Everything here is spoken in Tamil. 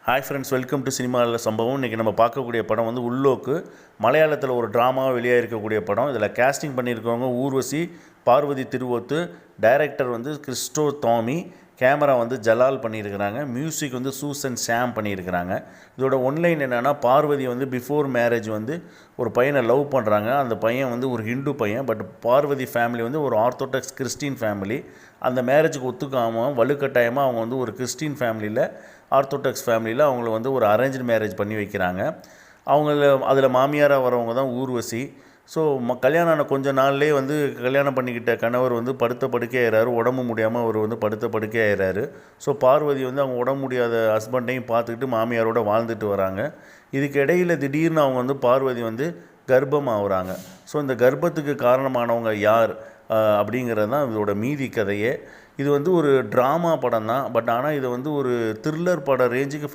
ஹாய் ஃப்ரெண்ட்ஸ், வெல்கம் டு சினிமாவில் சம்பவம். இன்றைக்கி நம்ம பார்க்கக்கூடிய படம் வந்து உள்நோக்கு. மலையாளத்தில் ஒரு ட்ராமாவாக வெளியாக இருக்கக்கூடிய படம். இதில் கேஸ்டிங் பண்ணியிருக்கவங்க ஊர்வசி, பார்வதி திருவோத்து, டைரக்டர் வந்து கிறிஸ்டோ தாமி, கேமரா வந்து ஜலால் பண்ணியிருக்கிறாங்க, மியூசிக் வந்து சூசன் சாம் பண்ணியிருக்கிறாங்க. இதோட ஒன்லைன் என்னென்னா, பார்வதி வந்து பிஃபோர் மேரேஜ் வந்து ஒரு பையனை லவ் பண்ணுறாங்க. அந்த பையன் வந்து ஒரு ஹிந்து பையன். பட் பார்வதி ஃபேமிலி வந்து ஒரு ஆர்த்தோடாக்ஸ் கிறிஸ்டின் ஃபேமிலி. அந்த மேரேஜுக்கு ஒத்துக்காமல் வலுக்கட்டாயமாக அவங்க வந்து ஒரு கிறிஸ்டின் ஃபேமிலியில், ஆர்த்தோடாக்ஸ் ஃபேமிலியில் அவங்கள வந்து ஒரு அரேஞ்ச்டு மேரேஜ் பண்ணி வைக்கிறாங்க. அதில் மாமியாராக வரவங்க தான் ஊர்வசி. ஸோ கல்யாணம் ஆன கொஞ்ச நாள்லேயே வந்து கல்யாணம் பண்ணிக்கிட்ட கணவர் வந்து படுத்த படுக்கையாகிறாரு. உடம்பு முடியாமல் அவர் வந்து படுத்த படுக்கையாகிறாரு. ஸோ பார்வதி வந்து அவங்க உடம்பு முடியாத ஹஸ்பண்டையும் பார்த்துக்கிட்டு மாமியாரோட வாழ்ந்துட்டு வராங்க. இதுக்கு இடையில் திடீர்னு அவங்க வந்து பார்வதி வந்து கர்ப்பம் ஆகுறாங்க. ஸோ இந்த கர்ப்பத்துக்கு காரணமானவங்க யார் அப்படிங்கிறது தான் இதோட மீதி கதையே. இது வந்து ஒரு ட்ராமா படம் தான். பட் ஆனால் இது வந்து ஒரு த்ரில்லர் படம் ரேஞ்சுக்கு